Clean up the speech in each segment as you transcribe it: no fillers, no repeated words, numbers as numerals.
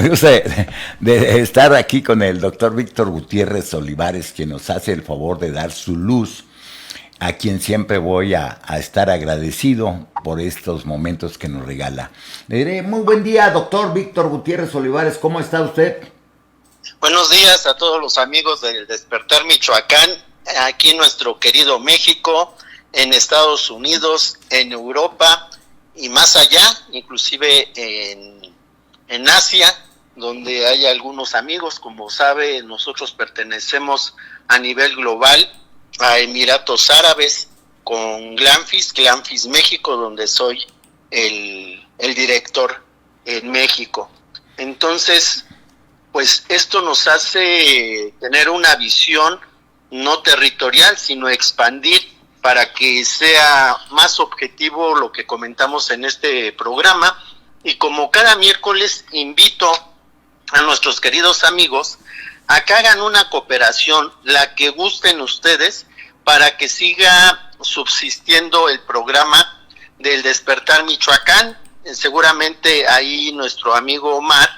me gusta de estar aquí con el doctor Víctor Gutiérrez Olivares, quien nos hace el favor de dar su luz, a quien siempre voy a estar agradecido por estos momentos que nos regala. Le diré, muy buen día, doctor Víctor Gutiérrez Olivares, ¿cómo está usted? Buenos días a todos los amigos del Despertar Michoacán, aquí en nuestro querido México, en Estados Unidos, en Europa y más allá, inclusive en Asia, donde hay algunos amigos. Como sabe, nosotros pertenecemos a nivel global a Emiratos Árabes con Glanfis México, donde soy el director en México. Entonces, pues esto nos hace tener una visión no territorial, sino expandir para que sea más objetivo lo que comentamos en este programa. Y como cada miércoles invito a nuestros queridos amigos a que hagan una cooperación, la que gusten ustedes, para que siga subsistiendo el programa del Despertar Michoacán. Seguramente ahí nuestro amigo Omar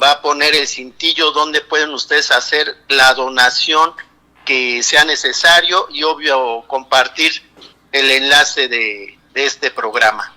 va a poner el cintillo donde pueden ustedes hacer la donación que sea necesario y obvio compartir el enlace de este programa.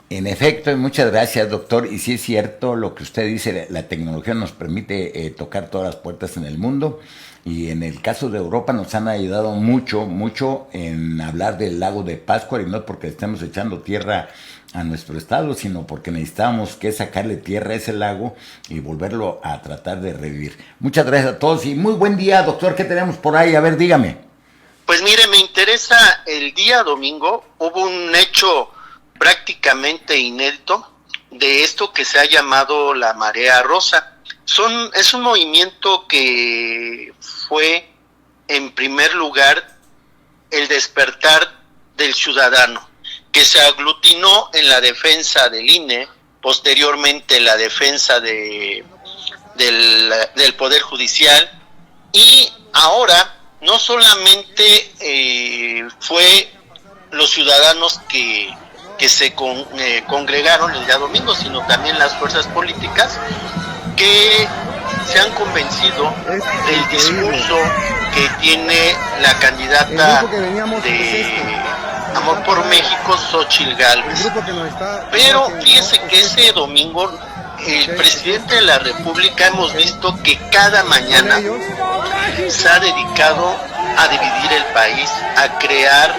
En efecto, y muchas gracias, doctor. Y sí es cierto lo que usted dice, la tecnología nos permite tocar todas las puertas en el mundo. Y en el caso de Europa nos han ayudado mucho en hablar del lago de Pátzcuaro, y no porque estemos echando tierra a nuestro estado, sino porque necesitamos que sacarle tierra a ese lago y volverlo a tratar de revivir. Muchas gracias a todos y muy buen día, doctor. ¿Qué tenemos por ahí? A ver, dígame. Pues mire, me interesa, el día domingo hubo un hecho prácticamente inédito de esto que se ha llamado la Marea Rosa. Es un movimiento que fue, en primer lugar, el despertar del ciudadano, que se aglutinó en la defensa del INE, posteriormente la defensa del Poder Judicial, y ahora no solamente fue los ciudadanos que se congregaron el día domingo, sino también las fuerzas políticas que se han convencido del discurso que tiene la candidata de Amor por México, Xóchitl Gálvez. Pero fíjese que ese domingo el presidente de la República, hemos visto que cada mañana se ha dedicado a dividir el país, a crear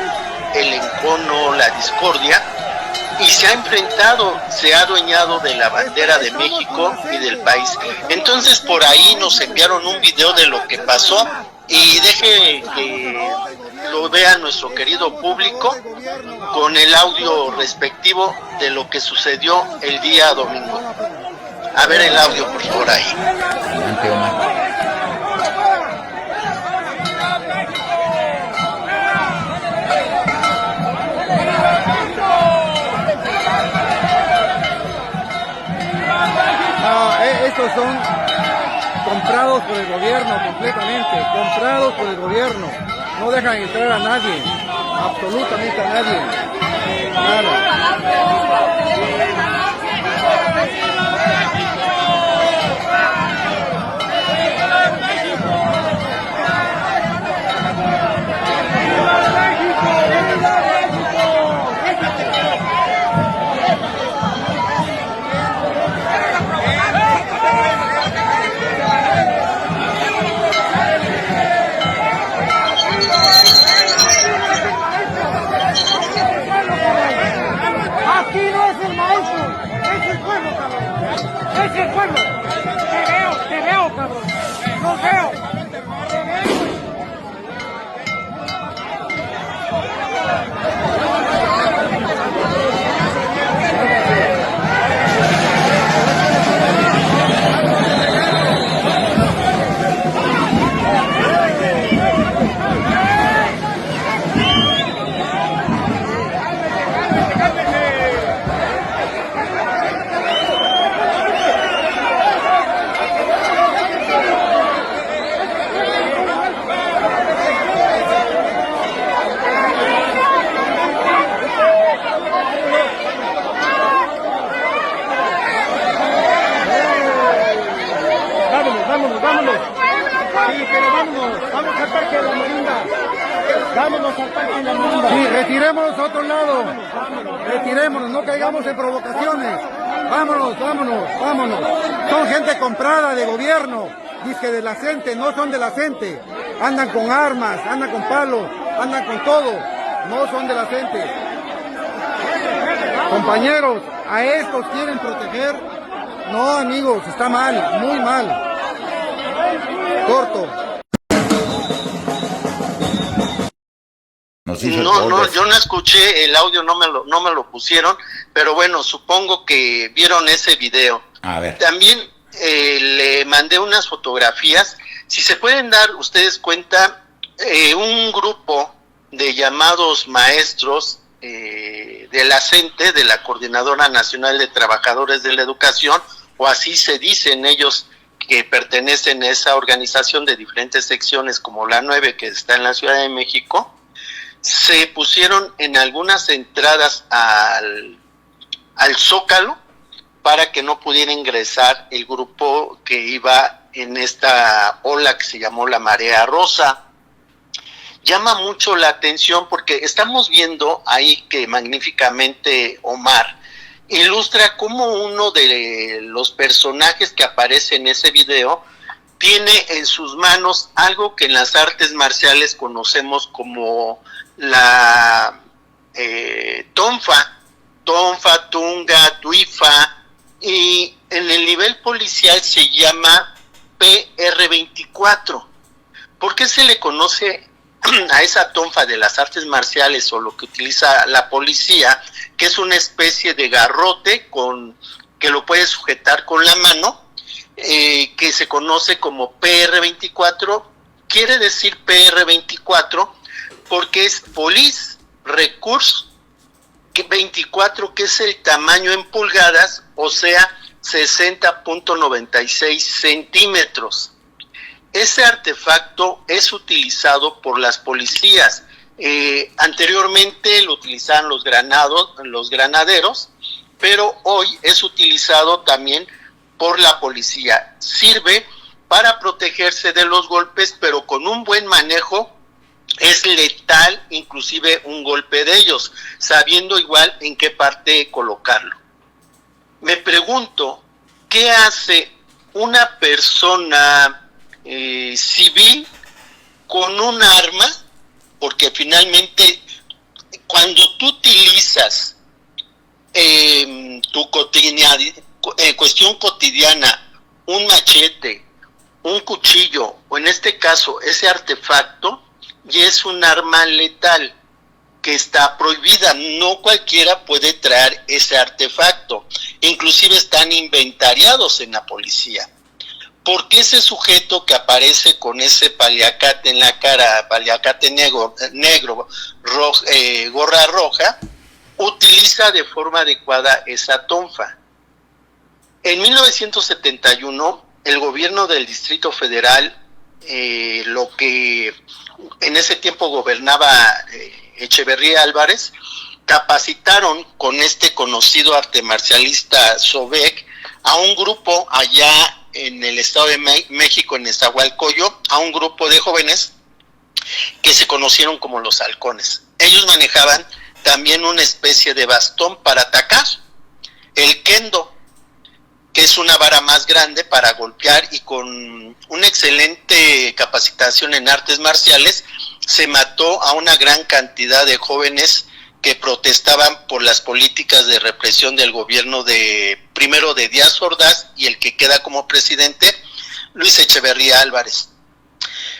el encono, la discordia, y se ha enfrentado, se ha adueñado de la bandera de México y del país. Entonces por ahí nos enviaron un video de lo que pasó, y deje que lo vea nuestro querido público con el audio respectivo de lo que sucedió el día domingo. A ver el audio, por favor, ahí. Adelante, Omar. Estos son comprados por el gobierno completamente, comprados por el gobierno. No dejan entrar a nadie, absolutamente a nadie. Nada. ¡Es el pueblo! ¡Te veo, cabrón! ¡Los veo! Sí, pero vámonos, vamos al Parque de la Marinda. Vámonos al Parque de la Marinda. Sí, retirémonos a otro lado. Retirémonos, no caigamos en provocaciones. Vámonos, vámonos, vámonos. Son gente comprada de gobierno, dice de la gente, no son de la gente. Andan con armas, andan con palos, andan con todo. No son de la gente. Compañeros, ¿a estos quieren proteger? No, amigos, está mal, muy mal. Corto. No, yo no escuché el audio, no me lo pusieron, pero bueno, supongo que vieron ese video. A ver. También le mandé unas fotografías. Si se pueden dar ustedes cuenta, un grupo de llamados maestros de la CENTE, de la Coordinadora Nacional de Trabajadores de la Educación, o así se dicen ellos, que pertenecen a esa organización de diferentes secciones como la 9 que está en la Ciudad de México, se pusieron en algunas entradas al Zócalo para que no pudiera ingresar el grupo que iba en esta ola que se llamó la Marea Rosa. Llama mucho la atención porque estamos viendo ahí que magníficamente Omar ilustra cómo uno de los personajes que aparece en ese video tiene en sus manos algo que en las artes marciales conocemos como la tonfa, tunga, tuifa, y en el nivel policial se llama PR-24. ¿Por qué se le conoce a esa tonfa de las artes marciales o lo que utiliza la policía, que es una especie de garrote que lo puede sujetar con la mano, que se conoce como PR-24? Quiere decir PR-24 porque es Police Recurse 24, que es el tamaño en pulgadas, o sea, 60.96 centímetros. Ese artefacto es utilizado por las policías. Anteriormente lo utilizaban los granaderos, pero hoy es utilizado también por la policía. Sirve para protegerse de los golpes, pero con un buen manejo es letal, inclusive un golpe de ellos, sabiendo igual en qué parte colocarlo. Me pregunto, ¿qué hace una persona civil con un arma? Porque finalmente cuando tú utilizas tu cuestión cotidiana, un machete, un cuchillo, o en este caso ese artefacto, y es un arma letal que está prohibida, no cualquiera puede traer ese artefacto, inclusive están inventariados en la policía. ¿Por qué ese sujeto que aparece con ese paliacate en la cara, paliacate negro, gorra roja, utiliza de forma adecuada esa tonfa? En 1971, el gobierno del Distrito Federal, lo que en ese tiempo gobernaba Echeverría Álvarez, capacitaron con este conocido arte marcialista Sobek a un grupo allá en el Estado de México, en Nezahualcóyotl, a un grupo de jóvenes que se conocieron como los halcones. Ellos manejaban también una especie de bastón para atacar, el kendo, que es una vara más grande para golpear, y con una excelente capacitación en artes marciales se mató a una gran cantidad de jóvenes que protestaban por las políticas de represión del gobierno primero de Díaz Ordaz y el que queda como presidente, Luis Echeverría Álvarez.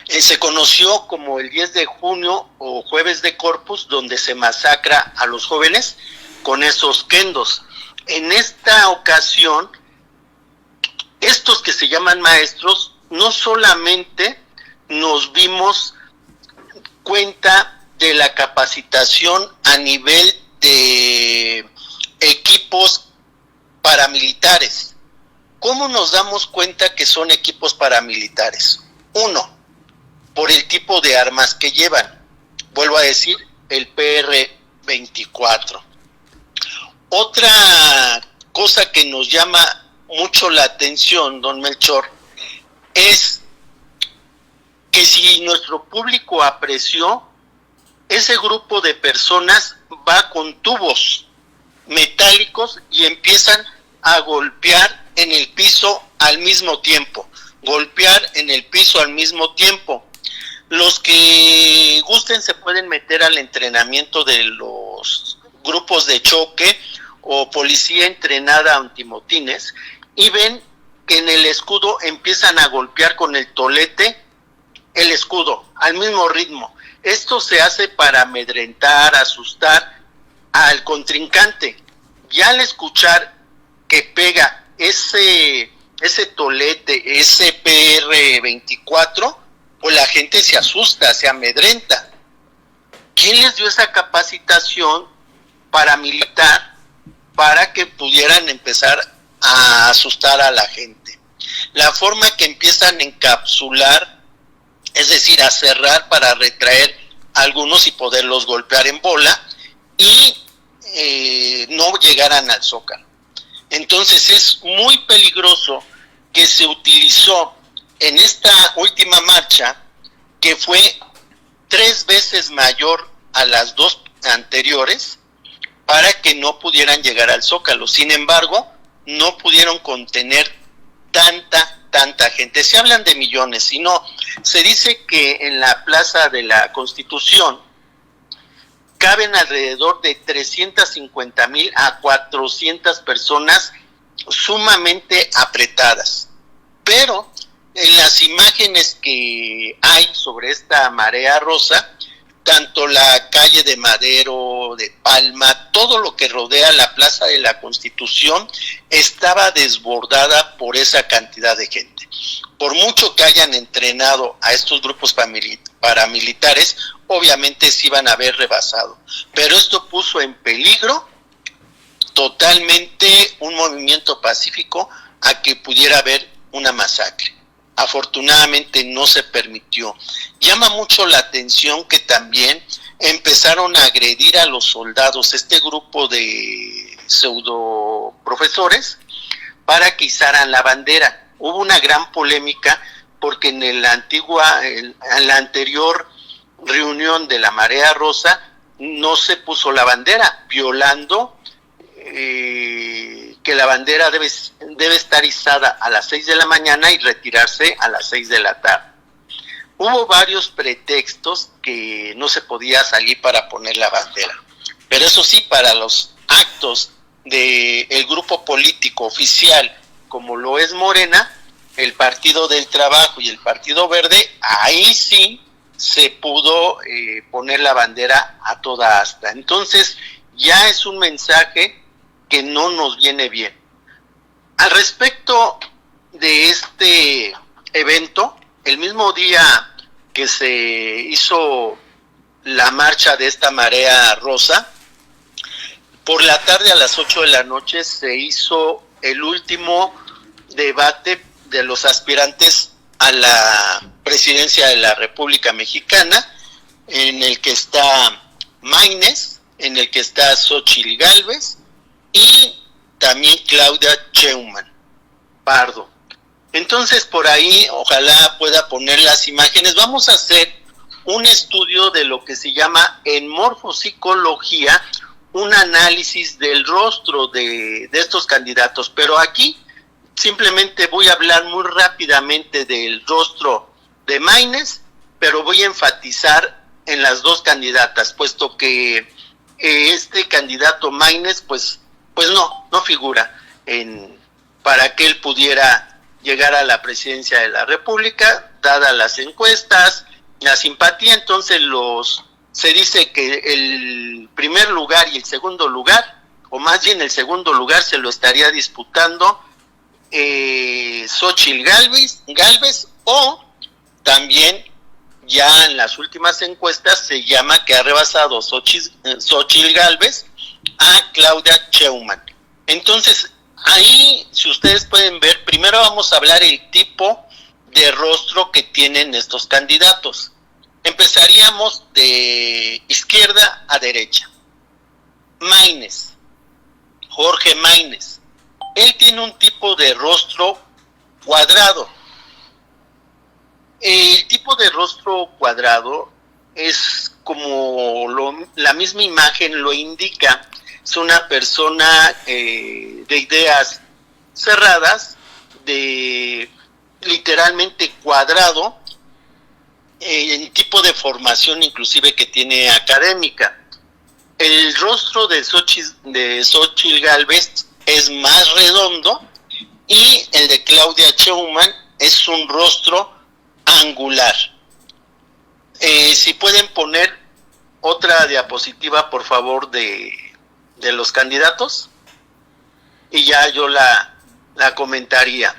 Se conoció como el 10 de junio o jueves de Corpus, donde se masacra a los jóvenes con esos kendos. En esta ocasión, estos que se llaman maestros, no solamente nos dimos cuenta de la capacitación a nivel de equipos paramilitares. ¿Cómo nos damos cuenta que son equipos paramilitares? Uno, por el tipo de armas que llevan. Vuelvo a decir, el PR-24. Otra cosa que nos llama mucho la atención, don Melchor, es que si nuestro público apreció, ese grupo de personas va con tubos metálicos y empiezan a golpear en el piso al mismo tiempo, Los que gusten se pueden meter al entrenamiento de los grupos de choque o policía entrenada antimotines y ven que en el escudo empiezan a golpear con el tolete el escudo al mismo ritmo. Esto se hace para amedrentar, asustar al contrincante. Ya al escuchar que pega ese tolete, ese PR-24, pues la gente se asusta, se amedrenta. ¿Quién les dio esa capacitación paramilitar para que pudieran empezar a asustar a la gente? La forma que empiezan a encapsular, es decir, a cerrar para retraer a algunos y poderlos golpear en bola y no llegaran al Zócalo. Entonces es muy peligroso que se utilizó en esta última marcha, que fue 3 veces mayor a las 2 anteriores, para que no pudieran llegar al Zócalo. Sin embargo, no pudieron contener tanta gente. Se hablan de millones, sino se dice que en la Plaza de la Constitución caben alrededor de 350,000 a 400 personas sumamente apretadas. Pero en las imágenes que hay sobre esta marea rosa, tanto la calle de Madero, de Palma, todo lo que rodea la Plaza de la Constitución estaba desbordada por esa cantidad de gente. Por mucho que hayan entrenado a estos grupos paramilitares, obviamente se iban a ver rebasado. Pero esto puso en peligro totalmente un movimiento pacífico a que pudiera haber una masacre. Afortunadamente no se permitió. Llama mucho la atención que también empezaron a agredir a los soldados, este grupo de pseudo profesores, para que izaran la bandera. Hubo una gran polémica porque en la anterior reunión de la Marea Rosa no se puso la bandera, violando que la bandera debe estar izada a las 6 de la mañana y retirarse a las 6 de la tarde. Hubo varios pretextos que no se podía salir para poner la bandera, pero eso sí, para los actos del grupo político oficial, como lo es Morena, el Partido del Trabajo y el Partido Verde, ahí sí se pudo poner la bandera a toda asta. Entonces ya es un mensaje que no nos viene bien. Al respecto de este evento, el mismo día que se hizo la marcha de esta Marea Rosa, por la tarde a las 8 de la noche se hizo el último debate de los aspirantes a la presidencia de la República Mexicana, en el que está Maínez, en el que está Xóchitl Gálvez y también Claudia Sheinbaum Pardo. Entonces por ahí ojalá pueda poner las imágenes. Vamos a hacer un estudio de lo que se llama en morfopsicología, un análisis del rostro de estos candidatos, pero aquí simplemente voy a hablar muy rápidamente del rostro de Maínez, pero voy a enfatizar en las dos candidatas, puesto que este candidato Maínez pues no figura para que él pudiera llegar a la presidencia de la República, dadas las encuestas, la simpatía. Entonces se dice que el primer lugar y el segundo lugar, o más bien el segundo lugar, se lo estaría disputando Xóchitl Gálvez, o también ya en las últimas encuestas se llama que ha rebasado Xóchitl Gálvez a Claudia Sheinbaum. Entonces ahí, si ustedes pueden ver, primero vamos a hablar el tipo de rostro que tienen estos candidatos. Empezaríamos de izquierda a derecha. Maínez, Jorge Maínez, él tiene un tipo de rostro cuadrado, El tipo de rostro cuadrado es como la misma imagen lo indica, es una persona de ideas cerradas, de literalmente cuadrado, en tipo de formación inclusive que tiene académica. El rostro de Xóchitl Gálvez es más redondo y el de Claudia Sheinbaum es un rostro angular. Si pueden poner otra diapositiva, por favor, de los candidatos, y ya yo la comentaría.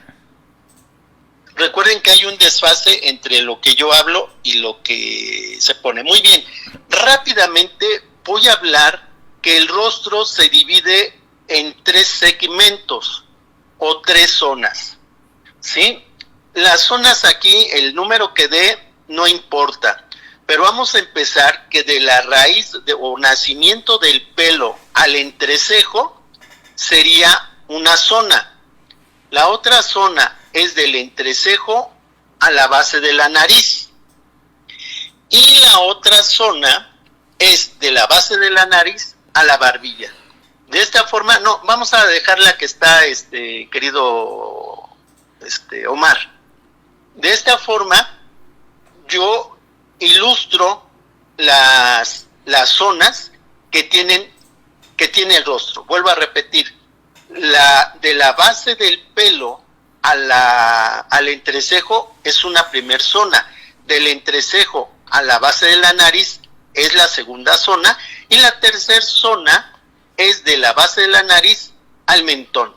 Recuerden que hay un desfase entre lo que yo hablo y lo que se pone. Muy bien, rápidamente voy a hablar que el rostro se divide en 3 segmentos o 3 zonas, ¿sí? Las zonas aquí, el número que dé, no importa, pero vamos a empezar que de la raíz o nacimiento del pelo al entrecejo sería una zona. La otra zona es del entrecejo a la base de la nariz. Y la otra zona es de la base de la nariz a la barbilla. De esta forma, no, vamos a dejar la que está, querido Omar. De esta forma, yo ilustro las zonas que tiene el rostro. Vuelvo a repetir, de la base del pelo al entrecejo es una primer zona, del entrecejo a la base de la nariz es la segunda zona, y la tercera zona es de la base de la nariz al mentón.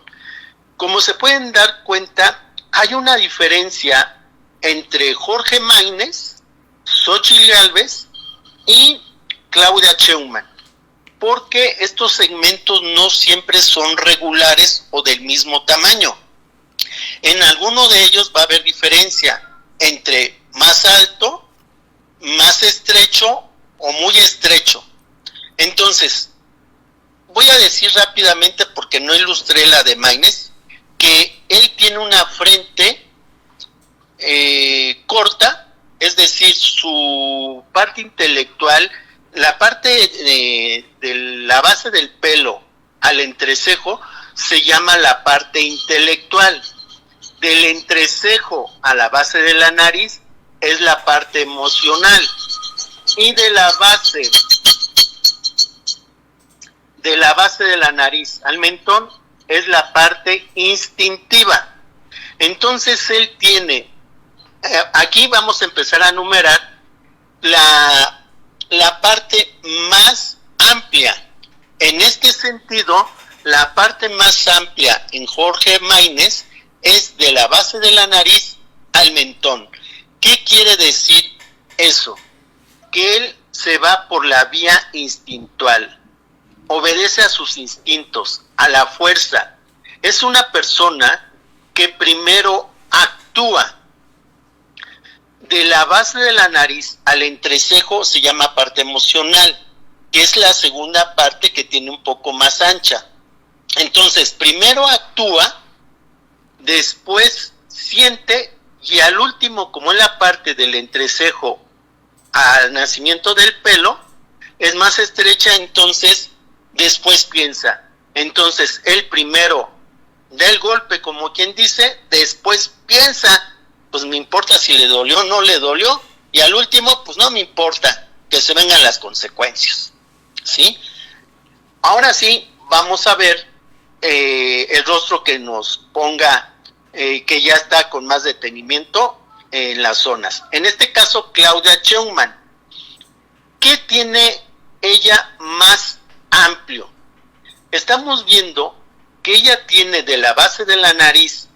Como se pueden dar cuenta, hay una diferencia entre Jorge Maynes, Xóchitl Gálvez y Claudia Sheinbaum, porque estos segmentos no siempre son regulares o del mismo tamaño. En alguno de ellos va a haber diferencia entre más alto, más estrecho o muy estrecho. Entonces, voy a decir rápidamente, porque no ilustré la de Maynes, que él tiene una frente corta, es decir, su parte intelectual, la parte de la base del pelo al entrecejo se llama la parte intelectual. Del entrecejo a la base de la nariz es la parte emocional, y de la base de la nariz al mentón es la parte instintiva. Entonces él tiene, aquí vamos a empezar a numerar la parte más amplia. En este sentido, la parte más amplia en Jorge Maynes es de la base de la nariz al mentón. ¿Qué quiere decir eso? Que él se va por la vía instintual, obedece a sus instintos, a la fuerza. Es una persona que primero actúa. De la base de la nariz al entrecejo se llama parte emocional, que es la segunda parte que tiene un poco más ancha. Entonces, primero actúa, después siente, y al último, como en la parte del entrecejo al nacimiento del pelo es más estrecha, entonces después piensa. Entonces él primero da el golpe, como quien dice, después piensa, pues me importa si le dolió o no le dolió, y al último, pues no me importa, que se vengan las consecuencias, ¿sí? Ahora sí, vamos a ver el rostro que nos ponga, que ya está con más detenimiento en las zonas. En este caso, Claudia Sheinbaum. ¿Qué tiene ella más amplio? Estamos viendo que ella tiene de la base de la nariz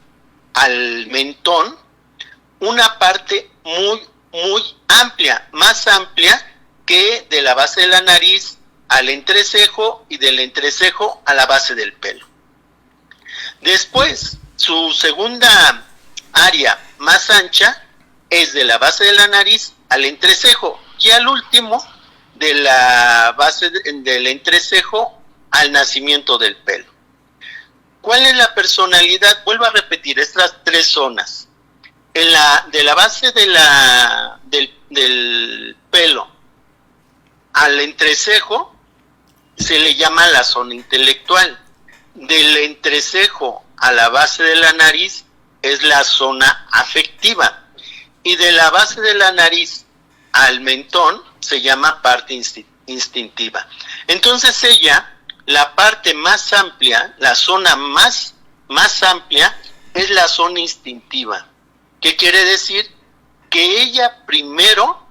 al mentón una parte muy amplia, más amplia que de la base de la nariz al entrecejo y del entrecejo a la base del pelo. Después, su segunda área más ancha es de la base de la nariz al entrecejo, y al último de la base del entrecejo al nacimiento del pelo. ¿Cuál es la personalidad? Vuelvo a repetir, estas tres zonas. De la base del pelo al entrecejo se le llama la zona intelectual. Del entrecejo a la base de la nariz es la zona afectiva. Y de la base de la nariz al mentón se llama parte instintiva. Entonces ella, la parte más amplia, la zona más amplia es la zona instintiva. ¿Qué quiere decir? Que ella primero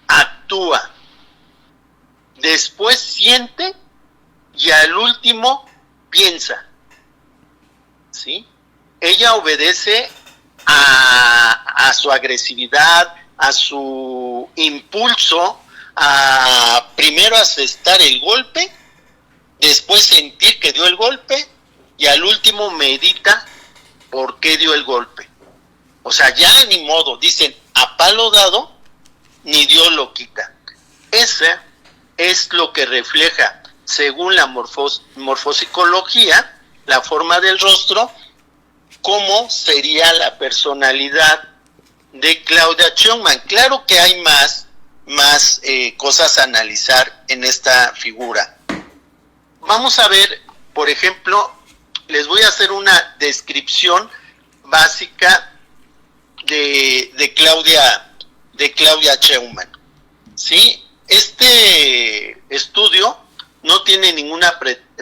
actúa, después siente y al último piensa. ¿Sí? Ella obedece a su agresividad, a su impulso, a primero asestar el golpe, después sentir que dio el golpe y al último medita por qué dio el golpe. O sea, ya ni modo, dicen, a palo dado, ni Dios lo quita. Ese es lo que refleja, según la morfopsicología, la forma del rostro, cómo sería la personalidad de Claudia Sheinbaum. Claro que hay más cosas a analizar en esta figura. Vamos a ver, por ejemplo, les voy a hacer una descripción básica de Claudia Sheinbaum. ¿Sí? Este estudio no tiene ninguna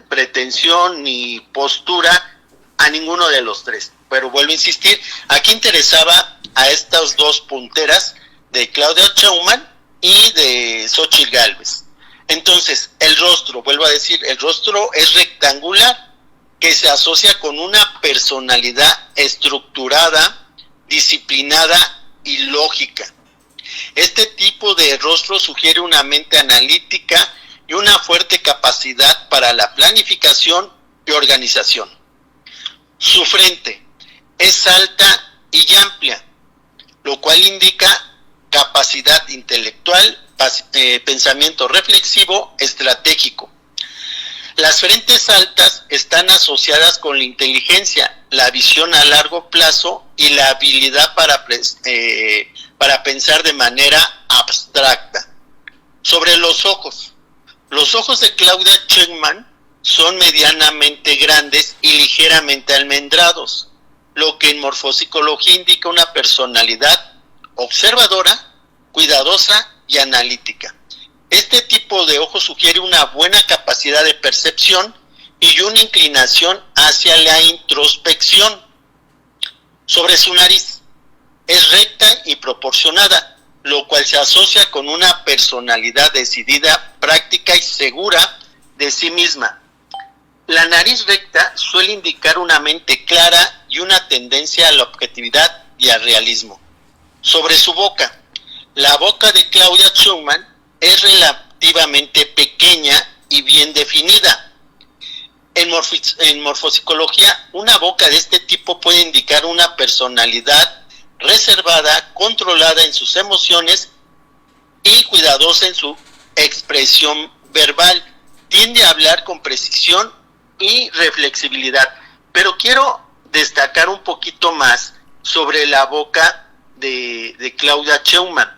pretensión ni postura a ninguno de los tres, pero vuelvo a insistir, aquí interesaba a estas dos punteras de Claudia Sheinbaum y de Xóchitl Gálvez. Entonces, el rostro, vuelvo a decir, el rostro es rectangular, que se asocia con una personalidad estructurada, disciplinada y lógica. Este tipo de rostro sugiere una mente analítica y una fuerte capacidad para la planificación y organización. Su frente es alta y amplia, lo cual indica capacidad intelectual, pensamiento reflexivo, estratégico. Las frentes altas están asociadas con la inteligencia, la visión a largo plazo y la habilidad para pensar de manera abstracta. Sobre los ojos de Claudia Sheinbaum son medianamente grandes y ligeramente almendrados, lo que en morfopsicología indica una personalidad observadora, cuidadosa y analítica. Este tipo de ojos sugiere una buena capacidad de percepción y una inclinación hacia la introspección. Sobre su nariz, es recta y proporcionada, lo cual se asocia con una personalidad decidida, práctica y segura de sí misma. La nariz recta suele indicar una mente clara y una tendencia a la objetividad y al realismo. Sobre su boca, la boca de Claudia Sheinbaum es relativamente pequeña y bien definida. En morfopsicología, una boca de este tipo puede indicar una personalidad reservada, controlada en sus emociones y cuidadosa en su expresión verbal. Tiende a hablar con precisión y reflexibilidad. Pero quiero destacar un poquito más sobre la boca de Claudia Sheinbaum.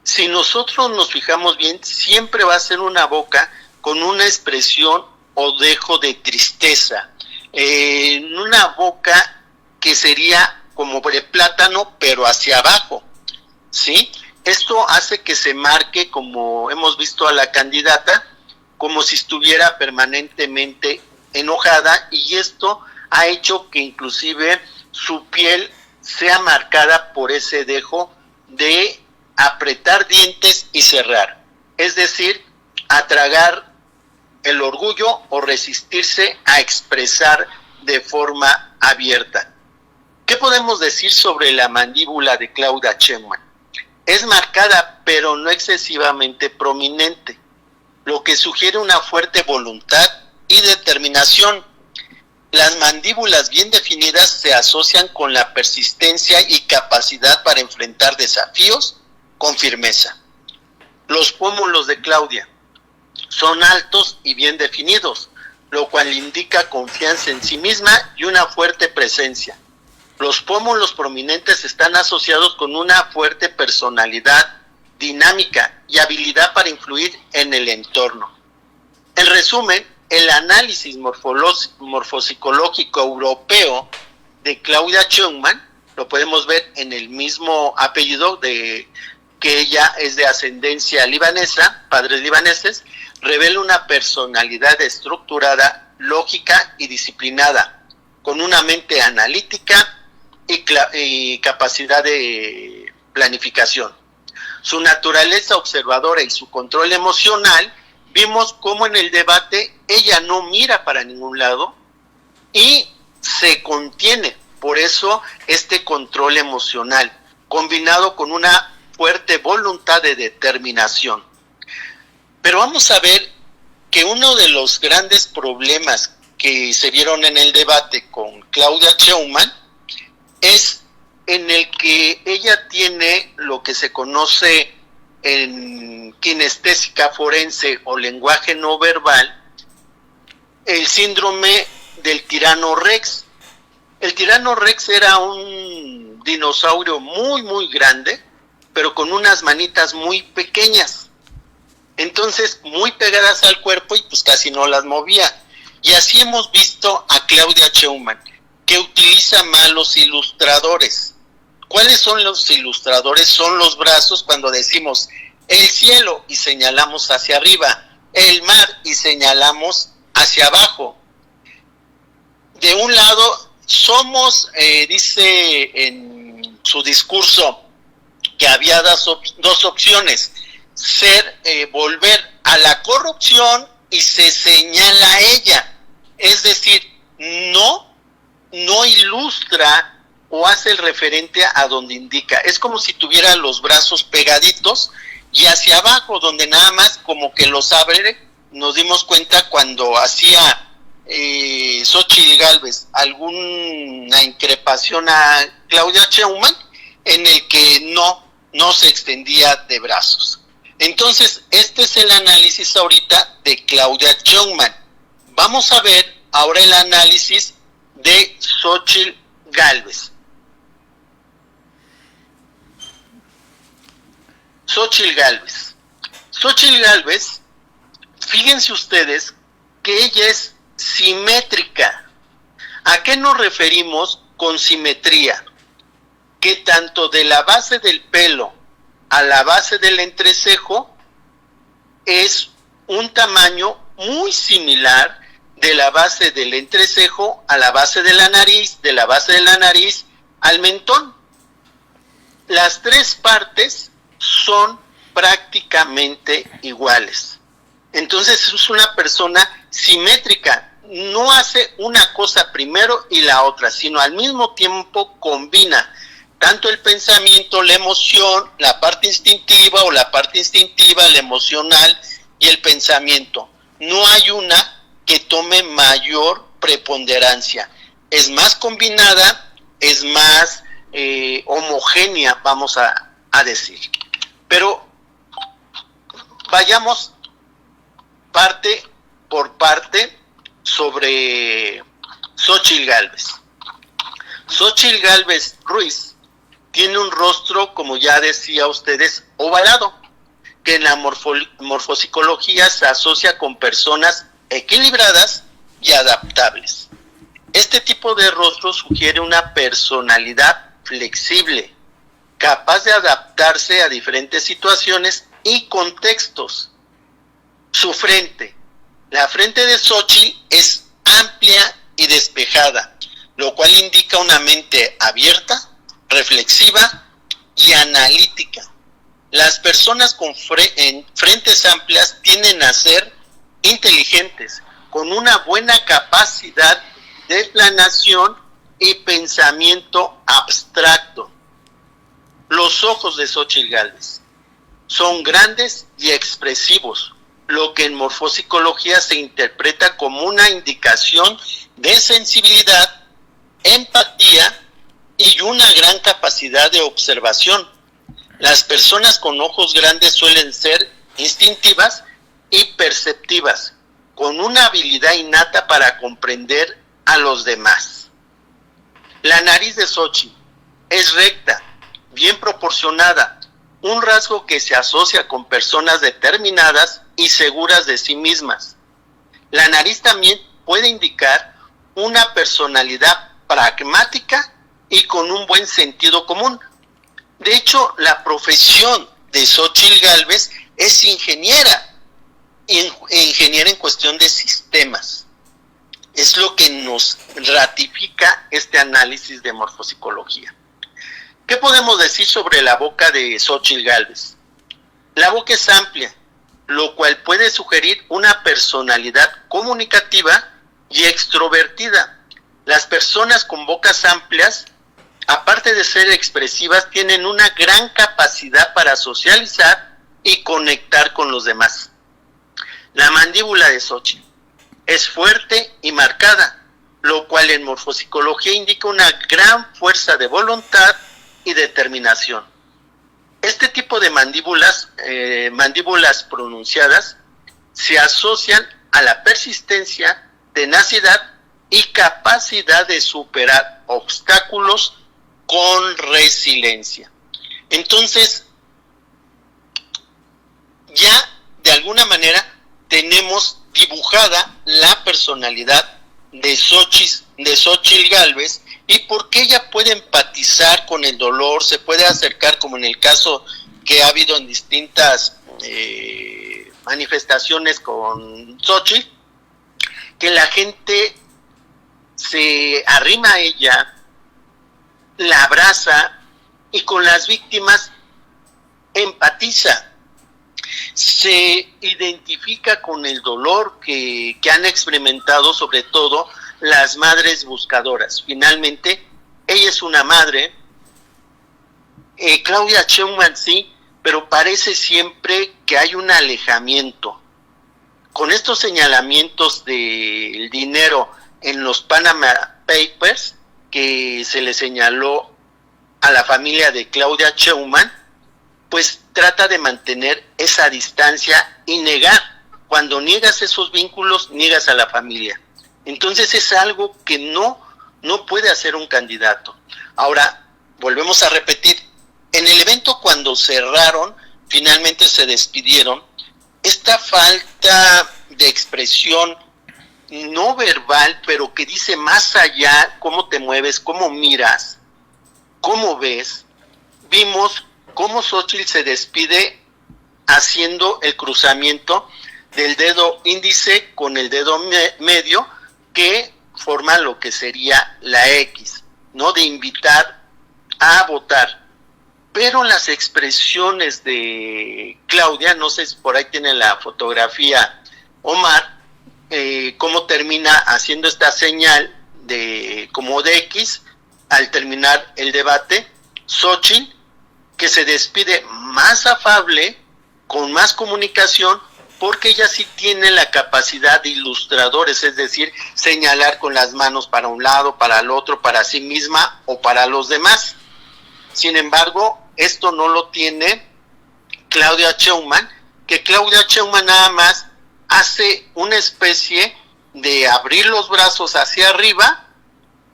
Si nosotros nos fijamos bien, siempre va a ser una boca con una expresión o dejo de tristeza, una boca que sería como de plátano, pero hacia abajo, ¿sí? Esto hace que se marque, como hemos visto a la candidata, como si estuviera permanentemente enojada, y esto ha hecho que inclusive su piel sea marcada por ese dejo de apretar dientes y cerrar, es decir, a tragar el orgullo o resistirse a expresar de forma abierta. ¿Qué podemos decir sobre la mandíbula de Claudia Sheinbaum? Es marcada, pero no excesivamente prominente, lo que sugiere una fuerte voluntad y determinación. Las mandíbulas bien definidas se asocian con la persistencia y capacidad para enfrentar desafíos con firmeza. Los pómulos de Claudia son altos y bien definidos, lo cual indica confianza en sí misma y una fuerte presencia. Los pómulos prominentes están asociados con una fuerte personalidad dinámica y habilidad para influir en el entorno. En resumen, el análisis morfopsicológico europeo de Claudia Schumann, lo podemos ver en el mismo apellido de que ella es de ascendencia libanesa, padres libaneses, revela una personalidad estructurada, lógica y disciplinada, con una mente analítica y capacidad de planificación. Su naturaleza observadora y su control emocional, vimos cómo en el debate ella no mira para ningún lado y se contiene. Por eso este control emocional, combinado con una fuerte voluntad de determinación. Pero vamos a ver que uno de los grandes problemas que se vieron en el debate con Claudia Schumann es en el que ella tiene lo que se conoce en kinestésica forense o lenguaje no verbal, el síndrome del tirano Rex. El tirano Rex era un dinosaurio muy muy grande, pero con unas manitas muy pequeñas, entonces muy pegadas al cuerpo y pues casi no las movía. Y así hemos visto a Claudia Schumann, que utiliza mal los ilustradores. ¿Cuáles son los ilustradores? Son los brazos cuando decimos el cielo y señalamos hacia arriba, el mar y señalamos hacia abajo. De un lado somos, dice en su discurso, que había dos opciones, volver a la corrupción y se señala a ella, es decir, no ilustra o hace el referente a donde indica, es como si tuviera los brazos pegaditos y hacia abajo, donde nada más como que los abre. Nos dimos cuenta cuando hacía Xóchitl Gálvez alguna increpación a Claudia Schumann, en el que no se extendía de brazos. Entonces, este es el análisis ahorita de Claudia Schumann. Vamos a ver ahora el análisis de Xóchitl Gálvez. Xóchitl Gálvez, fíjense ustedes que ella es simétrica. ¿A qué nos referimos con simetría? Que tanto de la base del pelo a la base del entrecejo es un tamaño muy similar de la base del entrecejo a la base de la nariz, de la base de la nariz al mentón. Las tres partes son prácticamente iguales. Entonces es una persona simétrica, no hace una cosa primero y la otra, sino al mismo tiempo combina tanto el pensamiento, la emoción, la parte instintiva o la parte instintiva, la emocional y el pensamiento. No hay una que tome mayor preponderancia. Es más combinada, es más homogénea, vamos a decir. Pero vayamos parte por parte sobre Xóchitl Gálvez. Xóchitl Gálvez Ruiz tiene un rostro, como ya decía a ustedes, ovalado, que en la morfopsicología se asocia con personas equilibradas y adaptables. Este tipo de rostro sugiere una personalidad flexible, capaz de adaptarse a diferentes situaciones y contextos. Su frente, la frente de Xóchitl es amplia y despejada, lo cual indica una mente abierta, reflexiva y analítica. Las personas con frentes amplias tienden a ser inteligentes, con una buena capacidad de planeación y pensamiento abstracto. Los ojos de Xóchitl Gálvez son grandes y expresivos, lo que en morfopsicología se interpreta como una indicación de sensibilidad, empatía y una gran capacidad de observación. Las personas con ojos grandes suelen ser instintivas y perceptivas, con una habilidad innata para comprender a los demás. La nariz de Xochitl es recta, bien proporcionada, un rasgo que se asocia con personas determinadas y seguras de sí mismas. La nariz también puede indicar una personalidad pragmática y con un buen sentido común. De hecho, la profesión de Xochitl Gálvez es ingeniera en cuestión de sistemas. Es lo que nos ratifica este análisis de morfopsicología. ¿Qué podemos decir sobre la boca de Xochitl Gálvez? La boca es amplia, lo cual puede sugerir una personalidad comunicativa y extrovertida. Las personas con bocas amplias, aparte de ser expresivas, tienen una gran capacidad para socializar y conectar con los demás. La mandíbula de Xochitl es fuerte y marcada, lo cual en morfopsicología indica una gran fuerza de voluntad y determinación. Este tipo de mandíbulas pronunciadas, se asocian a la persistencia, tenacidad y capacidad de superar obstáculos con resiliencia. Entonces, ya de alguna manera tenemos dibujada la personalidad de Xochitl Gálvez y por qué ella puede empatizar con el dolor, se puede acercar, como en el caso que ha habido en distintas manifestaciones con Xochitl, que la gente se arrima a ella, la abraza y con las víctimas empatiza, se identifica con el dolor que han experimentado, sobre todo las madres buscadoras. Finalmente, ella es una madre, Claudia Sheinbaum sí, pero parece siempre que hay un alejamiento. Con estos señalamientos del dinero en los Panama Papers que se le señaló a la familia de Claudia Sheinbaum, pues trata de mantener esa distancia y negar. Cuando niegas esos vínculos, niegas a la familia. Entonces es algo que no puede hacer un candidato. Ahora, volvemos a repetir, en el evento cuando cerraron, finalmente se despidieron, esta falta de expresión no verbal, pero que dice más allá, cómo te mueves, cómo miras, cómo ves, vimos cómo Xochitl se despide haciendo el cruzamiento del dedo índice con el dedo medio, que forma lo que sería la X, ¿no? De invitar a votar. Pero las expresiones de Claudia, no sé si por ahí tiene la fotografía Omar, cómo termina haciendo esta señal como de X al terminar el debate. Xochitl, que se despide más afable, con más comunicación, porque ella sí tiene la capacidad de ilustradores, es decir, señalar con las manos para un lado, para el otro, para sí misma o para los demás. Sin embargo, esto no lo tiene Claudia Sheinbaum, que Claudia Sheinbaum nada más hace una especie de abrir los brazos hacia arriba,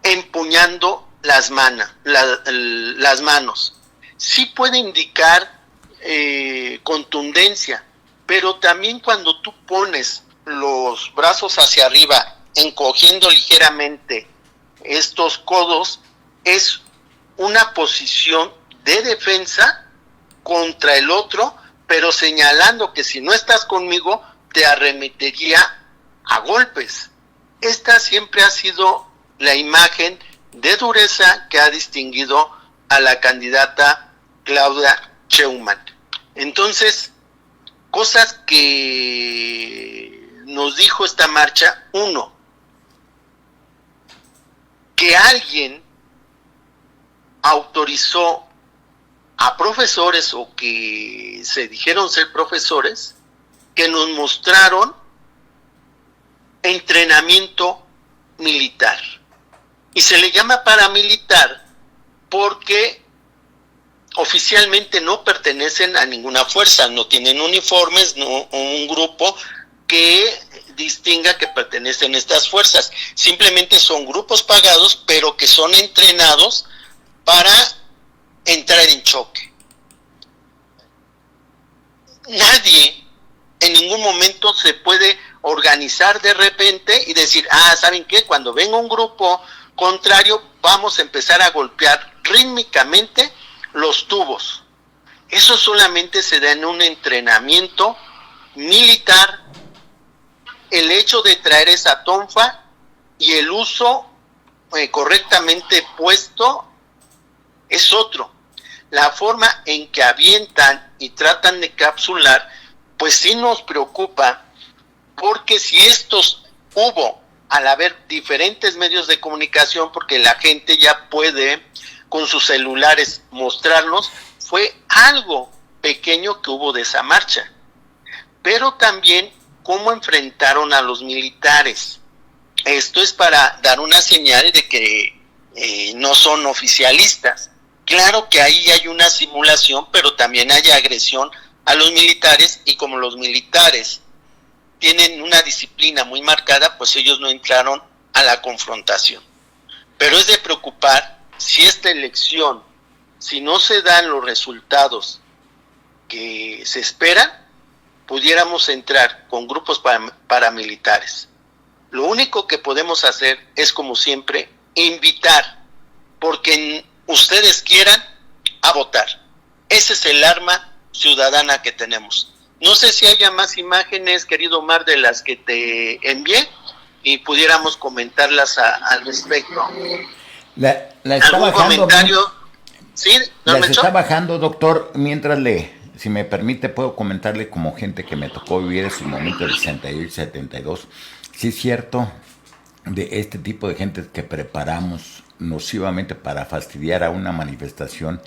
empuñando las manos. Sí puede indicar contundencia, pero también cuando tú pones los brazos hacia arriba, encogiendo ligeramente estos codos, es una posición de defensa contra el otro, pero señalando que si no estás conmigo, te arremetería a golpes. Esta siempre ha sido la imagen de dureza que ha distinguido a la candidata Claudia Sheinbaum. Entonces, cosas que nos dijo esta marcha: uno, que alguien autorizó a profesores o que se dijeron ser profesores que nos mostraron entrenamiento militar, y se le llama paramilitar porque oficialmente no pertenecen a ninguna fuerza, no tienen uniformes, no un grupo que distinga que pertenecen a estas fuerzas. Simplemente son grupos pagados, pero que son entrenados para entrar en choque. Nadie en ningún momento se puede organizar de repente y decir, ¿saben qué? Cuando venga un grupo contrario, vamos a empezar a golpear rítmicamente los tubos. Eso solamente se da en un entrenamiento militar. El hecho de traer esa tonfa y el uso correctamente puesto es otro. La forma en que avientan y tratan de capsular, pues sí nos preocupa, porque si estos hubo, al haber diferentes medios de comunicación, porque la gente ya puede con sus celulares mostrarlos, fue algo pequeño que hubo de esa marcha. Pero también cómo enfrentaron a los militares. Esto es para dar una señal de que no son oficialistas. Claro que ahí hay una simulación, pero también hay agresión a los militares, y como los militares tienen una disciplina muy marcada, pues ellos no entraron a la confrontación. Pero es de preocupar si esta elección, si no se dan los resultados que se esperan, pudiéramos entrar con grupos paramilitares. Lo único que podemos hacer es, como siempre, invitar, porque ustedes quieran, a votar. Ese es el arma ciudadana que tenemos. No sé si haya más imágenes, querido Omar, de las que te envié, y pudiéramos comentarlas al respecto. La está ¿Algún bajando, comentario? ¿Sí? ¿No las está bajando, doctor, mientras si me permite, puedo comentarle como gente que me tocó vivir en su momento del 68 y 72. Sí es cierto, de este tipo de gente que preparamos nocivamente para fastidiar a una manifestación,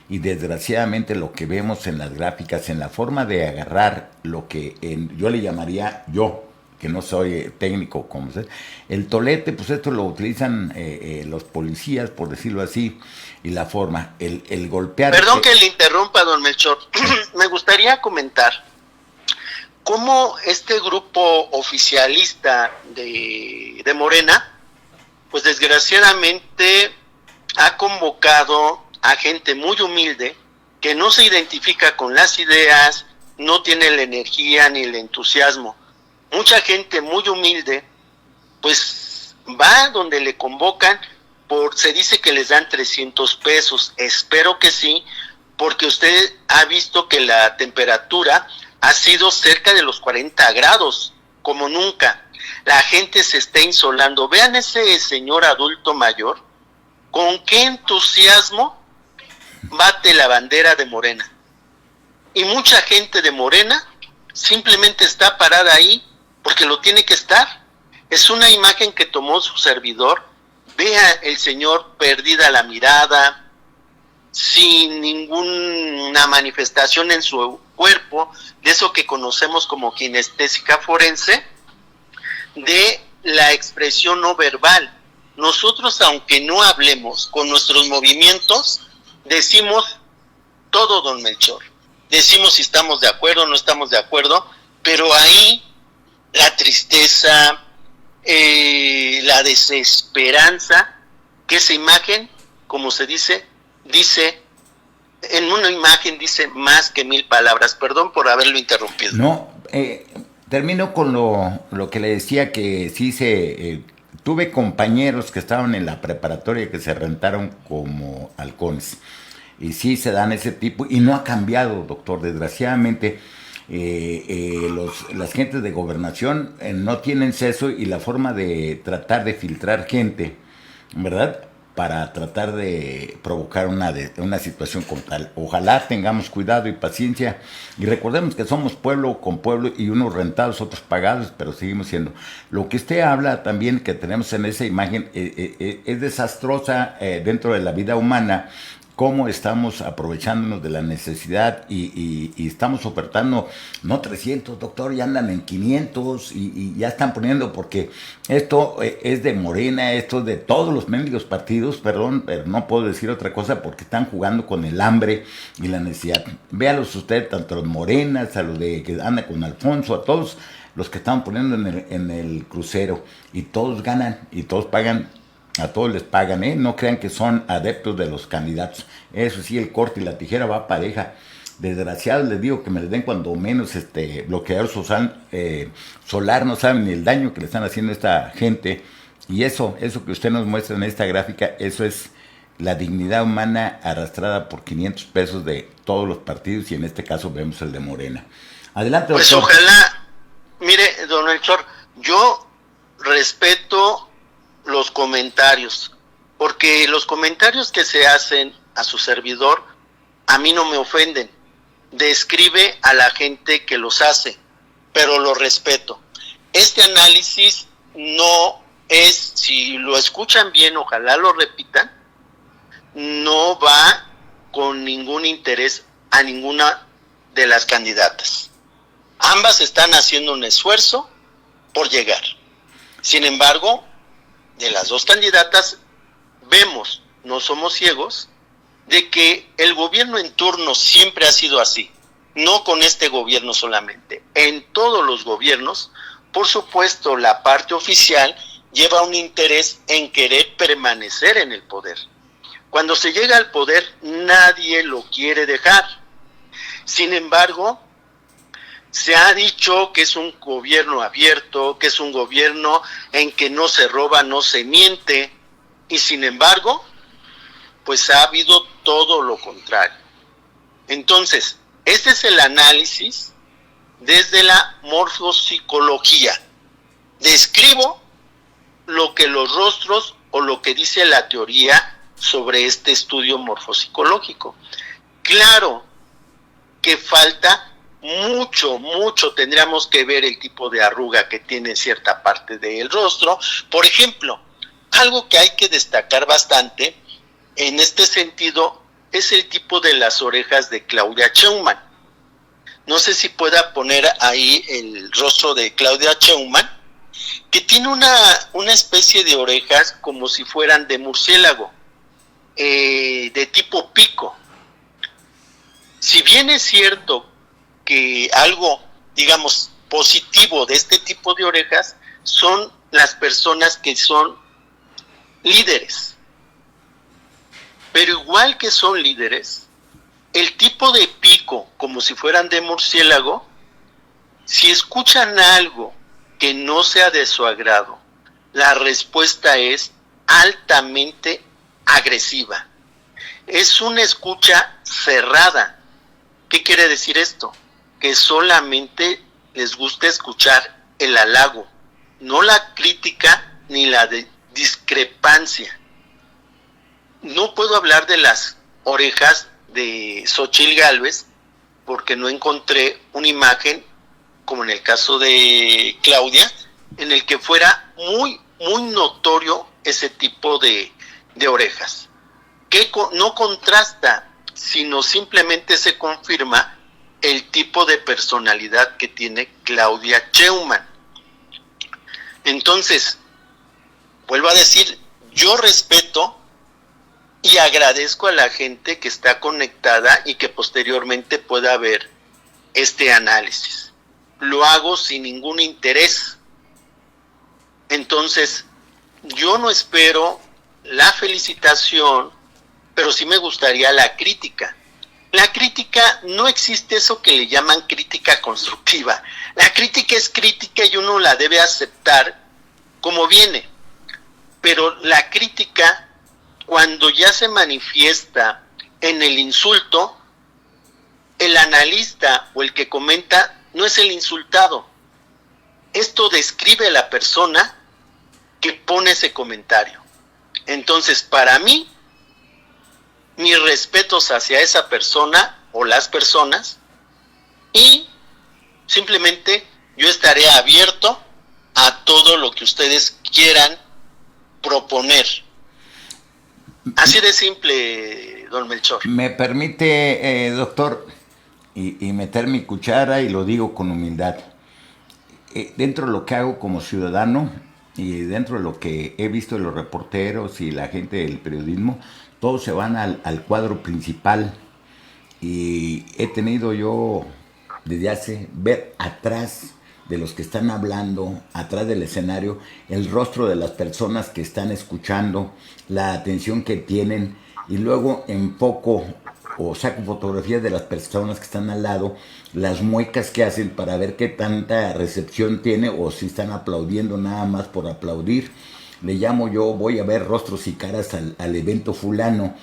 y desgraciadamente lo que vemos en las gráficas, en la forma de agarrar lo que yo le llamaría, que no soy técnico como usted, el tolete, pues esto lo utilizan los policías, por decirlo así, y la forma, el golpear... Perdón que le interrumpa, don Melchor. Me gustaría comentar cómo este grupo oficialista de Morena, pues desgraciadamente ha convocado a gente muy humilde que no se identifica con las ideas, no tiene la energía ni el entusiasmo. Mucha gente muy humilde, pues va donde le convocan, se dice que les dan 300 pesos, espero que sí, porque usted ha visto que la temperatura ha sido cerca de los 40 grados, como nunca. La gente se está insolando. Vean ese señor adulto mayor, con qué entusiasmo bate la bandera de Morena. Y mucha gente de Morena simplemente está parada ahí porque lo tiene que estar. Es una imagen que tomó su servidor. Vea el señor perdida la mirada, sin ninguna manifestación en su cuerpo, de eso que conocemos como kinestésica forense, de la expresión no verbal. Nosotros, aunque no hablemos, con nuestros movimientos decimos todo, don Melchor. Decimos si estamos de acuerdo o no estamos de acuerdo, pero ahí la tristeza, la desesperanza, que esa imagen, como se dice en una imagen dice más que 1000 palabras. Perdón por haberlo interrumpido. No, termino con lo que le decía, que sí tuve compañeros que estaban en la preparatoria que se rentaron como halcones, y sí se dan ese tipo, y no ha cambiado, doctor, desgraciadamente. Las gentes de gobernación no tienen seso, y la forma de tratar de filtrar gente, ¿verdad?, para tratar de provocar una situación como tal. Ojalá tengamos cuidado y paciencia, y recordemos que somos pueblo con pueblo, y unos rentados, otros pagados, pero seguimos siendo. Lo que usted habla también, que tenemos en esa imagen, es desastrosa dentro de la vida humana, cómo estamos aprovechándonos de la necesidad y estamos ofertando, no 300, doctor, ya andan en 500 y ya están poniendo, porque esto es de Morena, esto es de todos los mendigos partidos, perdón, pero no puedo decir otra cosa porque están jugando con el hambre y la necesidad. Véalos usted, tanto los Morenas, a los de que andan con Alfonso, a todos los que están poniendo en el crucero, y todos ganan y todos pagan. A todos les pagan, ¿eh? No crean que son adeptos de los candidatos. Eso sí, el corte y la tijera va pareja. Desgraciados, les digo que me les den cuando menos bloqueador solar, no saben ni el daño que le están haciendo a esta gente. Y eso que usted nos muestra en esta gráfica, eso es la dignidad humana arrastrada por 500 pesos de todos los partidos, y en este caso vemos el de Morena. Adelante, pues doctor. Ojalá, mire, don Héctor, yo respeto los comentarios, porque los comentarios que se hacen a su servidor a mí no me ofenden. Describe a la gente que los hace, pero lo respeto. Este análisis no es, si lo escuchan bien, ojalá lo repitan, no va con ningún interés a ninguna de las candidatas. Ambas están haciendo un esfuerzo por llegar. Sin embargo, de las dos candidatas vemos, no somos ciegos, de que el gobierno en turno siempre ha sido así, no con este gobierno solamente, en todos los gobiernos. Por supuesto, la parte oficial lleva un interés en querer permanecer en el poder. Cuando se llega al poder, nadie lo quiere dejar. Sin embargo, se ha dicho que es un gobierno abierto, que es un gobierno en que no se roba, no se miente, y sin embargo, pues ha habido todo lo contrario. Entonces, este es el análisis desde la morfopsicología. Describo lo que los rostros o lo que dice la teoría sobre este estudio morfopsicológico. Claro que falta mucho, tendríamos que ver el tipo de arruga que tiene cierta parte del rostro. Por ejemplo, algo que hay que destacar bastante en este sentido es el tipo de las orejas de Claudia Sheinbaum. No sé si pueda poner ahí el rostro de Claudia Sheinbaum, que tiene una especie de orejas como si fueran de murciélago, de tipo pico. Si bien es cierto que algo, digamos, positivo de este tipo de orejas son las personas que son líderes. Pero igual que son líderes, el tipo de pico, como si fueran de murciélago, si escuchan algo que no sea de su agrado, la respuesta es altamente agresiva. Es una escucha cerrada. ¿Qué quiere decir esto? Que solamente les gusta escuchar el halago, no la crítica ni la discrepancia. No puedo hablar de las orejas de Xóchitl Gálvez porque no encontré una imagen como en el caso de Claudia, en el que fuera muy notorio ese tipo de orejas, que no contrasta, sino simplemente se confirma el tipo de personalidad que tiene Claudia Sheinbaum. Entonces, vuelvo a decir, yo respeto y agradezco a la gente que está conectada y que posteriormente pueda ver este análisis. Lo hago sin ningún interés. Entonces, yo no espero la felicitación, pero sí me gustaría la crítica. La crítica, no existe eso que le llaman crítica constructiva. La crítica es crítica y uno la debe aceptar como viene. Pero la crítica, cuando ya se manifiesta en el insulto, el analista o el que comenta no es el insultado. Esto describe a la persona que pone ese comentario. Entonces, para mí, mis respetos hacia esa persona o las personas, y simplemente yo estaré abierto a todo lo que ustedes quieran proponer. Así de simple, don Melchor. Me permite, doctor, y meter mi cuchara, y lo digo con humildad. Dentro de lo que hago como ciudadano y dentro de lo que he visto de los reporteros y la gente del periodismo, todos se van al cuadro principal, y he tenido yo desde hace ver atrás de los que están hablando, atrás del escenario, el rostro de las personas que están escuchando, la atención que tienen, y luego enfoco o saco fotografías de las personas que están al lado, las muecas que hacen para ver qué tanta recepción tiene, o si están aplaudiendo nada más por aplaudir. Le llamo yo, voy a ver rostros y caras al evento fulano,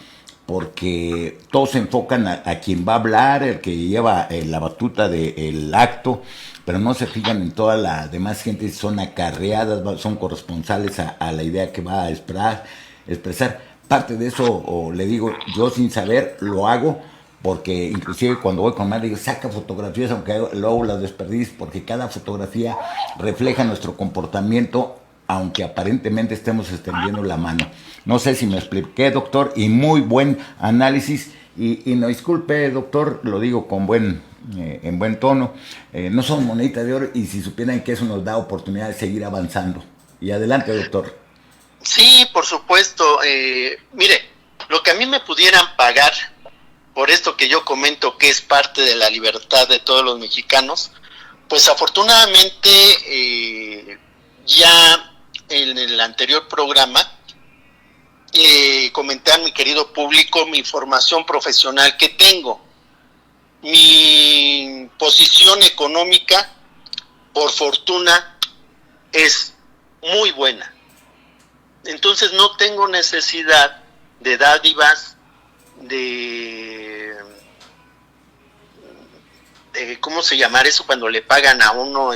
porque todos se enfocan a quien va a hablar, el que lleva la batuta del acto, pero no se fijan en toda la demás gente, son acarreadas, son corresponsales a la idea que va a expresar. Parte de eso, o le digo, yo sin saber lo hago, porque inclusive cuando voy con madre digo, saca fotografías, aunque luego las desperdicies, porque cada fotografía refleja nuestro comportamiento, aunque aparentemente estemos extendiendo la mano. No sé si me expliqué, doctor, y muy buen análisis, y no disculpe, doctor, lo digo con en buen tono, no son moneditas de oro, y si supieran que eso nos da oportunidad de seguir avanzando. Y adelante, doctor. Sí, por supuesto. Mire, lo que a mí me pudieran pagar por esto que yo comento, que es parte de la libertad de todos los mexicanos, pues afortunadamente ya en el anterior programa comenté a mi querido público mi formación profesional que tengo. Mi posición económica, por fortuna, es muy buena. Entonces no tengo necesidad de dádivas, de ¿cómo se llama eso cuando le pagan a uno?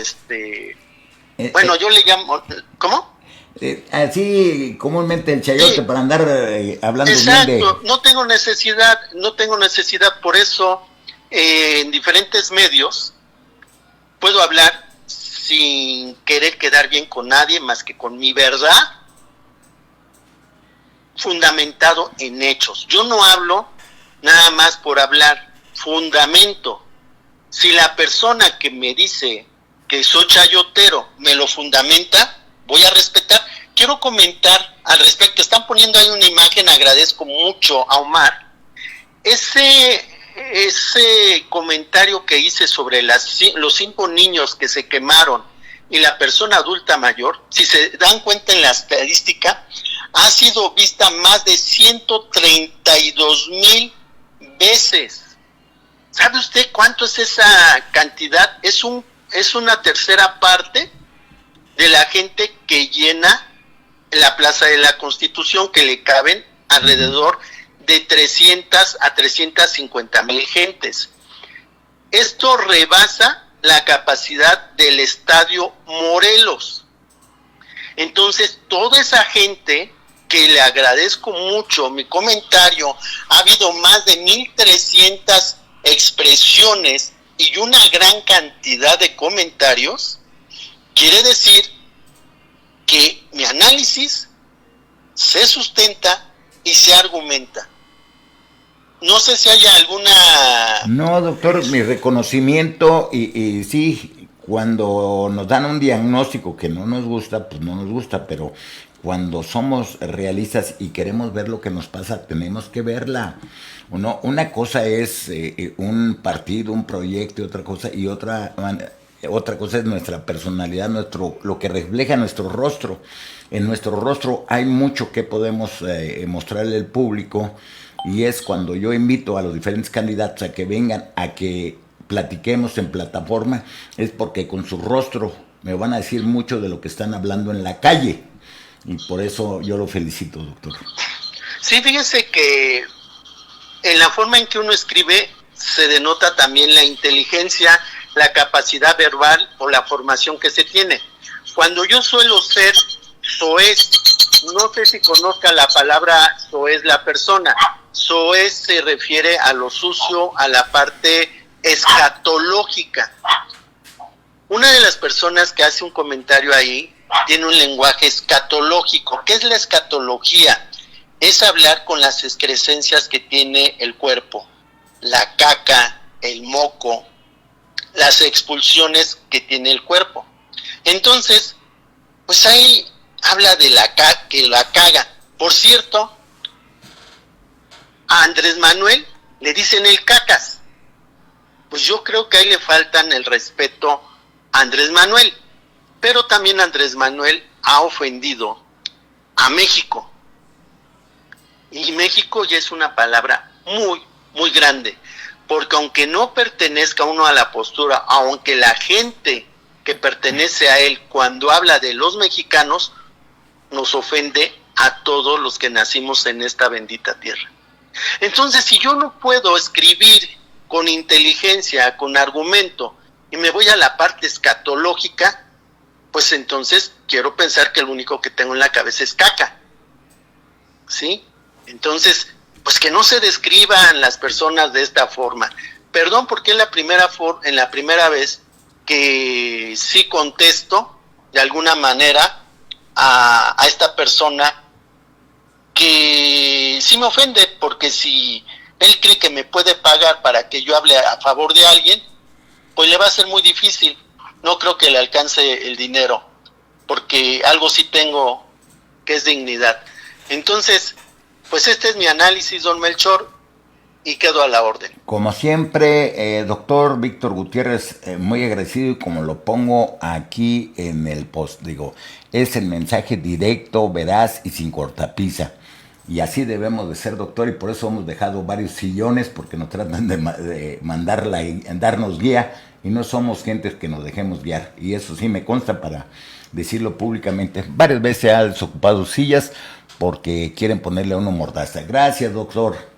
Bueno, yo le llamo, ¿cómo? Así comúnmente el chayote, sí, para andar hablando. Exacto, bien de... no tengo necesidad, por eso en diferentes medios puedo hablar sin querer quedar bien con nadie más que con mi verdad, fundamentado en hechos. Yo no hablo nada más por hablar, fundamento. Si la persona que me dice que soy chayotero me lo fundamenta, voy a respetar. Quiero comentar al respecto, están poniendo ahí una imagen, agradezco mucho a Omar. Ese comentario que hice sobre los 5 niños que se quemaron y la persona adulta mayor, si se dan cuenta en la estadística, ha sido vista más de 132,000 veces. ¿Sabe usted cuánto es esa cantidad? Es una tercera parte de la gente que llena la Plaza de la Constitución, que le caben alrededor de 300 a 350,000 gentes. Esto rebasa la capacidad del Estadio Morelos. Entonces, toda esa gente, que le agradezco mucho mi comentario, ha habido más de 1,300 expresiones y una gran cantidad de comentarios, quiere decir que mi análisis se sustenta y se argumenta. No sé si haya alguna... No, doctor, mi reconocimiento, y sí, cuando nos dan un diagnóstico que no nos gusta, pues no nos gusta, pero cuando somos realistas y queremos ver lo que nos pasa, tenemos que verla. Una cosa es un partido, un proyecto, otra cosa cosa es nuestra personalidad, lo que refleja nuestro rostro. En nuestro rostro hay mucho que podemos mostrarle al público, y es cuando yo invito a los diferentes candidatos a que vengan, a que platiquemos en plataforma, es porque con su rostro me van a decir mucho de lo que están hablando en la calle, y por eso yo lo felicito, doctor. Sí, fíjese que en la forma en que uno escribe se denota también la inteligencia, la capacidad verbal o la formación que se tiene. Cuando yo suelo ser soez, no sé si conozca la palabra soez la persona. Soez se refiere a lo sucio, a la parte escatológica. Una de las personas que hace un comentario ahí tiene un lenguaje escatológico. ¿Qué es la escatología? es hablar con las excrescencias que tiene el cuerpo, la caca, el moco, las expulsiones que tiene el cuerpo. Entonces, pues ahí habla de que la caga. Por cierto, a Andrés Manuel le dicen el cacas. Pues yo creo que ahí le faltan el respeto a Andrés Manuel. Pero también Andrés Manuel ha ofendido a México. Y México ya es una palabra muy, muy grande. Porque aunque no pertenezca uno a la postura, aunque la gente que pertenece a él, cuando habla de los mexicanos, nos ofende a todos los que nacimos en esta bendita tierra. Entonces, si yo no puedo escribir con inteligencia, con argumento, y me voy a la parte escatológica, pues entonces quiero pensar que lo único que tengo en la cabeza es caca, ¿sí? Entonces, pues que no se describan las personas de esta forma. Perdón, porque en la primera vez que sí contesto de alguna manera a esta persona que sí me ofende, porque si él cree que me puede pagar para que yo hable a favor de alguien, pues le va a ser muy difícil. No creo que le alcance el dinero, porque algo sí tengo que es dignidad. Entonces, pues este es mi análisis, don Melchor, y quedo a la orden. Como siempre, doctor Víctor Gutiérrez, muy agradecido, y como lo pongo aquí en el post, digo, es el mensaje directo, veraz y sin cortapisa. Y así debemos de ser, doctor, y por eso hemos dejado varios sillones, porque nos tratan de darnos guía, y no somos gentes que nos dejemos guiar. Y eso sí me consta, para decirlo públicamente. Varias veces se han desocupado sillas porque quieren ponerle a uno mordaza. Gracias, doctor.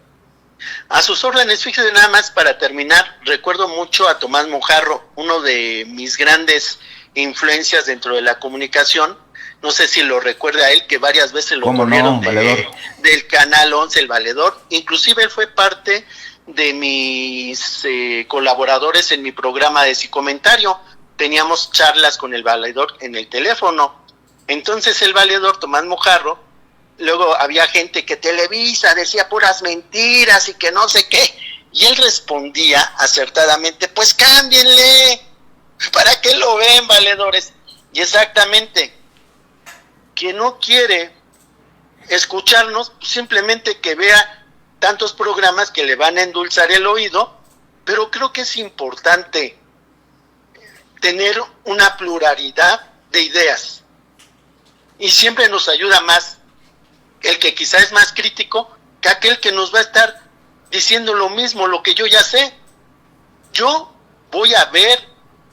A sus órdenes. Fíjese, nada más para terminar, recuerdo mucho a Tomás Mojarro, uno de mis grandes influencias dentro de la comunicación. No sé si lo recuerda a él, que varias veces lo corrieron del Canal 11, El Valedor. Inclusive él fue parte de mis colaboradores en mi programa de Psicomentario. Teníamos charlas con El Valedor en el teléfono. Entonces El Valedor, Tomás Mojarro, luego había gente que Televisa decía puras mentiras y que no sé qué. Y él respondía acertadamente, pues cámbienle, ¿para qué lo ven, valedores? Y exactamente, quien no quiere escucharnos, pues simplemente que vea tantos programas que le van a endulzar el oído, pero creo que es importante tener una pluralidad de ideas, y siempre nos ayuda más el que quizá es más crítico que aquel que nos va a estar diciendo lo mismo, lo que yo ya sé. Yo voy a ver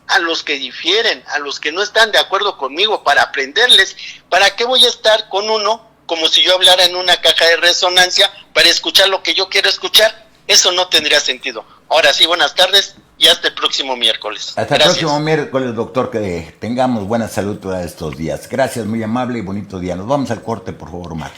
a los que difieren, a los que no están de acuerdo conmigo, para aprenderles. ¿Para qué voy a estar con uno como si yo hablara en una caja de resonancia para escuchar lo que yo quiero escuchar? Eso no tendría sentido. Ahora sí, buenas tardes y hasta el próximo miércoles. Hasta el próximo miércoles, doctor, que tengamos buena salud todos estos días. Gracias, muy amable y bonito día. Nos vamos al corte, por favor, Omar.